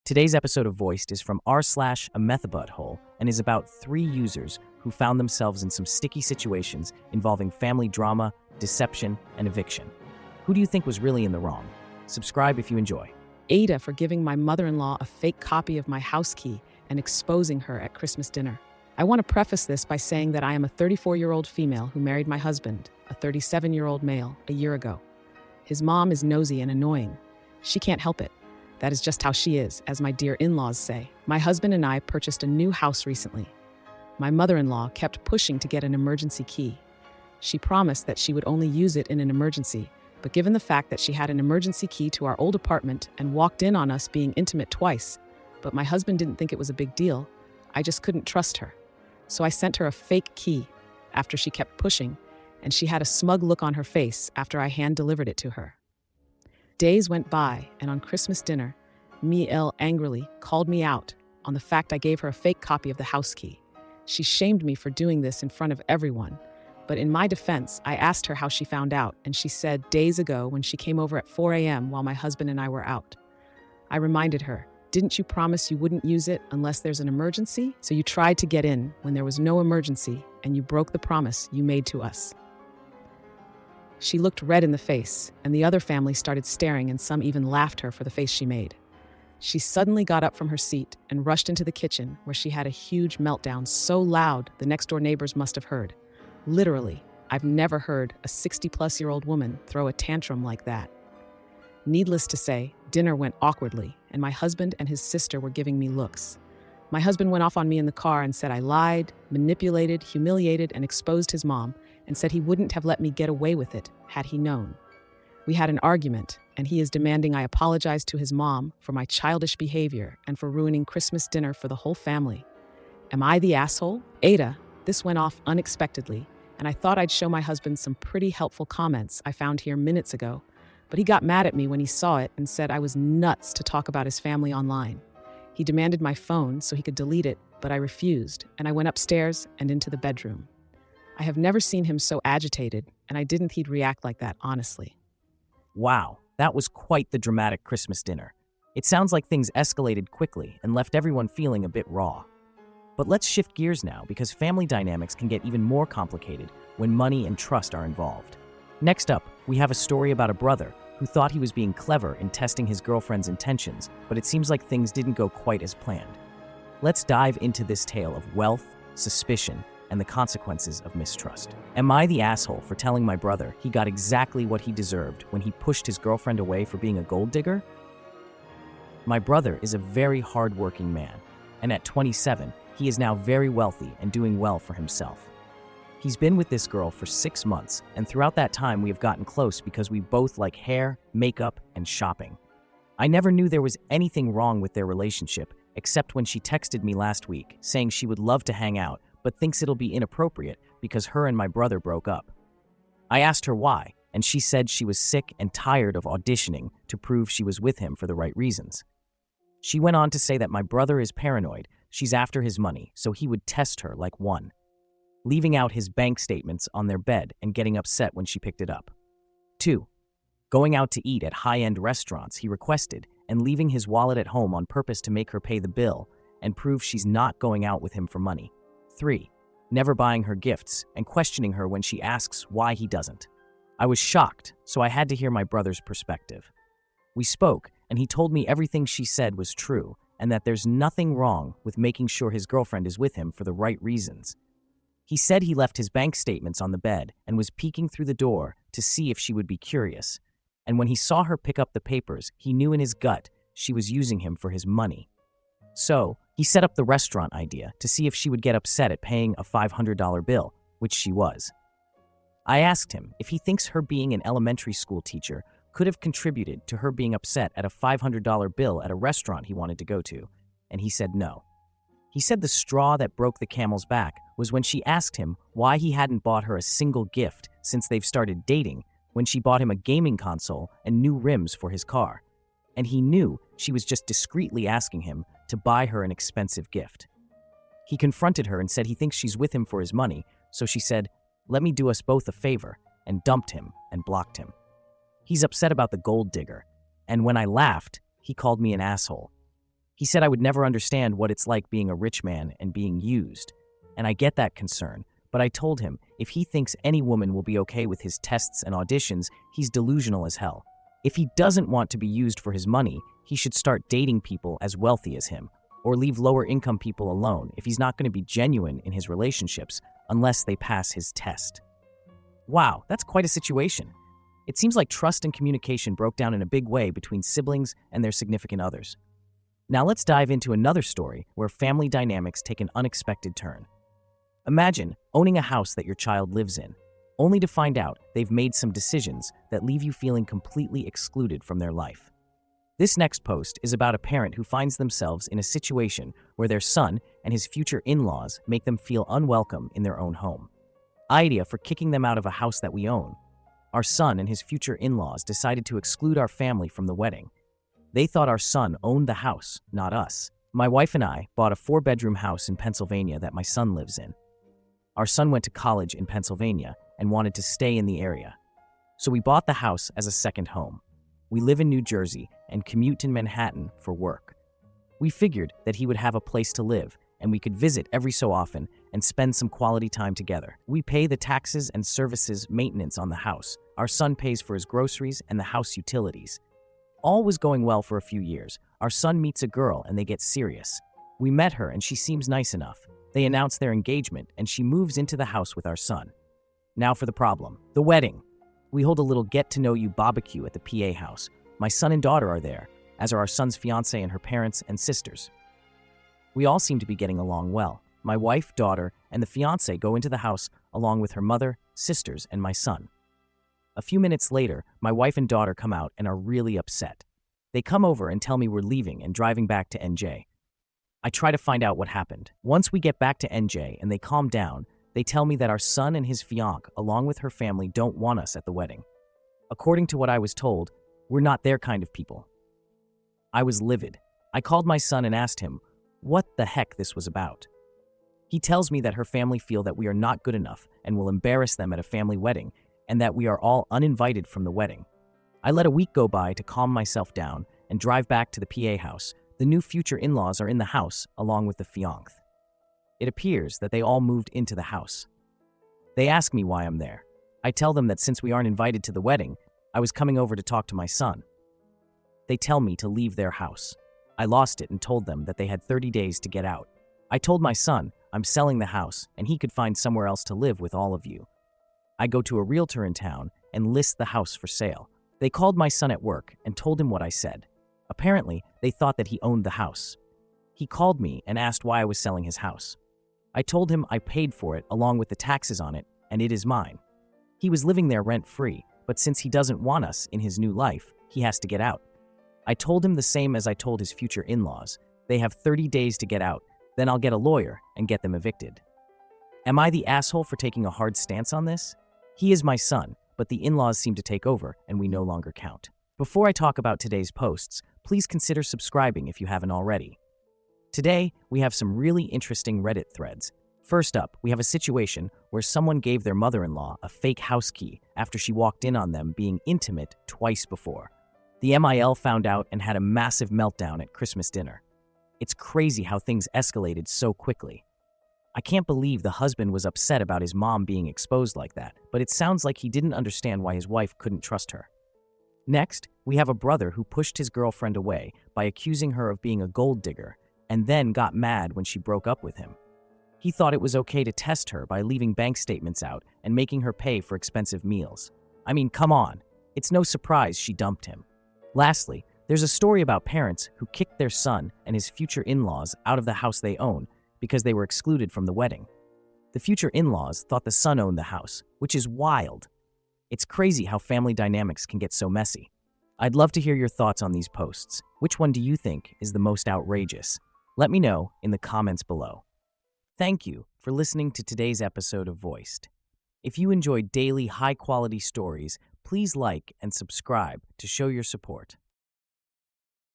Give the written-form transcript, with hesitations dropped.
Today's episode of Voiced is from r/a and is about 3 users who found themselves in some sticky situations involving family drama, deception, and eviction. Who do you think was really in the wrong? Subscribe if you enjoy. Aita for giving my mother-in-law a fake copy of my house key and exposing her at Christmas dinner. I want to preface this by saying that I am a 34-year-old female who married my husband, a 37-year-old male, a year ago. His mom is nosy and annoying. She can't help it. That is just how she is, as my dear in-laws say. My husband and I purchased a new house recently. My mother-in-law kept pushing to get an emergency key. She promised that she would only use it in an emergency, but given the fact that she had an emergency key to our old apartment and walked in on us being intimate twice, but my husband didn't think it was a big deal, I just couldn't trust her. So I sent her a fake key after she kept pushing, and she had a smug look on her face after I hand-delivered it to her. Days went by, and on Christmas dinner, Miel angrily called me out on the fact I gave her a fake copy of the house key. She shamed me for doing this in front of everyone, but in my defense, I asked her how she found out, and she said days ago when she came over at 4 a.m. while my husband and I were out. I reminded her, "Didn't you promise you wouldn't use it unless there's an emergency? So you tried to get in when there was no emergency, and you broke the promise you made to us." She looked red in the face, and the other family started staring, and some even laughed her for the face she made. She suddenly got up from her seat and rushed into the kitchen, where she had a huge meltdown so loud the next-door neighbors must have heard. Literally, I've never heard a 60-plus-year-old woman throw a tantrum like that. Needless to say, dinner went awkwardly, and my husband and his sister were giving me looks. My husband went off on me in the car and said I lied, manipulated, humiliated, and exposed his mom, and said he wouldn't have let me get away with it had he known. We had an argument, and he is demanding I apologize to his mom for my childish behavior and for ruining Christmas dinner for the whole family. Am I the asshole? Aita, this went off unexpectedly, and I thought I'd show my husband some pretty helpful comments I found here minutes ago, but he got mad at me when he saw it and said I was nuts to talk about his family online. He demanded my phone so he could delete it, but I refused, and I went upstairs and into the bedroom. I have never seen him so agitated, and I didn't think he'd react like that, honestly. Wow, that was quite the dramatic Christmas dinner. It sounds like things escalated quickly and left everyone feeling a bit raw. But let's shift gears now, because family dynamics can get even more complicated when money and trust are involved. Next up, we have a story about a brother who thought he was being clever in testing his girlfriend's intentions, but it seems like things didn't go quite as planned. Let's dive into this tale of wealth, suspicion, and the consequences of mistrust. Am I the asshole for telling my brother he got exactly what he deserved when he pushed his girlfriend away for being a gold digger? My brother is a very hard-working man, and at 27, he is now very wealthy and doing well for himself. He's been with this girl for 6 months, and throughout that time we have gotten close because we both like hair, makeup, and shopping. I never knew there was anything wrong with their relationship, except when she texted me last week saying she would love to hang out, but thinks it'll be inappropriate because her and my brother broke up. I asked her why, and she said she was sick and tired of auditioning to prove she was with him for the right reasons. She went on to say that my brother is paranoid, she's after his money, so he would test her like one, leaving out his bank statements on their bed and getting upset when she picked it up. 2. Going out to eat at high-end restaurants he requested and leaving his wallet at home on purpose to make her pay the bill and prove she's not going out with him for money. 3. Never buying her gifts and questioning her when she asks why he doesn't. I was shocked, so I had to hear my brother's perspective. We spoke, and he told me everything she said was true and that there's nothing wrong with making sure his girlfriend is with him for the right reasons. He said he left his bank statements on the bed and was peeking through the door to see if she would be curious, and when he saw her pick up the papers, he knew in his gut she was using him for his money. So, he set up the restaurant idea to see if she would get upset at paying a $500 bill, which she was. I asked him if he thinks her being an elementary school teacher could have contributed to her being upset at a $500 bill at a restaurant he wanted to go to, and he said no. He said the straw that broke the camel's back was when she asked him why he hadn't bought her a single gift since they've started dating, when she bought him a gaming console and new rims for his car, and he knew she was just discreetly asking him to buy her an expensive gift. He confronted her and said he thinks she's with him for his money, so she said, "Let me do us both a favor," and dumped him and blocked him. He's upset about the gold digger, and when I laughed, he called me an asshole. He said I would never understand what it's like being a rich man and being used. And I get that concern, but I told him if he thinks any woman will be okay with his tests and auditions, he's delusional as hell. If he doesn't want to be used for his money, he should start dating people as wealthy as him, or leave lower income people alone if he's not going to be genuine in his relationships unless they pass his test. Wow, that's quite a situation. It seems like trust and communication broke down in a big way between siblings and their significant others. Now let's dive into another story where family dynamics take an unexpected turn. Imagine owning a house that your child lives in, only to find out they've made some decisions that leave you feeling completely excluded from their life. This next post is about a parent who finds themselves in a situation where their son and his future in-laws make them feel unwelcome in their own home. Aita for kicking them out of a house that we own. Our son and his future in-laws decided to exclude our family from the wedding. They thought our son owned the house, not us. My wife and I bought a 4-bedroom house in Pennsylvania that my son lives in. Our son went to college in Pennsylvania and wanted to stay in the area. So we bought the house as a second home. We live in New Jersey and commute to Manhattan for work. We figured that he would have a place to live and we could visit every so often and spend some quality time together. We pay the taxes and services maintenance on the house. Our son pays for his groceries and the house utilities. All was going well for a few years. Our son meets a girl and they get serious. We met her and she seems nice enough. They announce their engagement and she moves into the house with our son. Now for the problem, the wedding. We hold a little get-to-know-you barbecue at the PA house. My son and daughter are there, as are our son's fiancée and her parents and sisters. We all seem to be getting along well. My wife, daughter, and the fiancée go into the house along with her mother, sisters, and my son. A few minutes later, my wife and daughter come out and are really upset. They come over and tell me we're leaving and driving back to NJ. I try to find out what happened. Once we get back to NJ and they calm down, they tell me that our son and his fiancée, along with her family, don't want us at the wedding. According to what I was told, we're not their kind of people. I was livid. I called my son and asked him what the heck this was about. He tells me that her family feel that we are not good enough and will embarrass them at a family wedding, and that we are all uninvited from the wedding. I let a week go by to calm myself down and drive back to the PA house. The new future in-laws are in the house along with the fiancée. It appears that they all moved into the house. They ask me why I'm there. I tell them that since we aren't invited to the wedding, I was coming over to talk to my son. They tell me to leave their house. I lost it and told them that they had 30 days to get out. I told my son I'm selling the house and he could find somewhere else to live with all of you. I go to a realtor in town and list the house for sale. They called my son at work and told him what I said. Apparently, they thought that he owned the house. He called me and asked why I was selling his house. I told him I paid for it along with the taxes on it, and it is mine. He was living there rent-free, but since he doesn't want us in his new life, he has to get out. I told him the same as I told his future in-laws. They have 30 days to get out, then I'll get a lawyer and get them evicted. Am I the asshole for taking a hard stance on this? He is my son, but the in-laws seem to take over and we no longer count. Before I talk about today's posts, please consider subscribing if you haven't already. Today, we have some really interesting Reddit threads. First up, we have a situation where someone gave their mother-in-law a fake house key after she walked in on them being intimate twice before. The MIL found out and had a massive meltdown at Christmas dinner. It's crazy how things escalated so quickly. I can't believe the husband was upset about his mom being exposed like that, but it sounds like he didn't understand why his wife couldn't trust her. Next, we have a brother who pushed his girlfriend away by accusing her of being a gold digger and then got mad when she broke up with him. He thought it was okay to test her by leaving bank statements out and making her pay for expensive meals. I mean, come on. It's no surprise she dumped him. Lastly, there's a story about parents who kicked their son and his future in-laws out of the house they own because they were excluded from the wedding. The future in-laws thought the son owned the house, which is wild. It's crazy how family dynamics can get so messy. I'd love to hear your thoughts on these posts. Which one do you think is the most outrageous? Let me know in the comments below. Thank you for listening to today's episode of Voiced. If you enjoyed daily high-quality stories, please like and subscribe to show your support.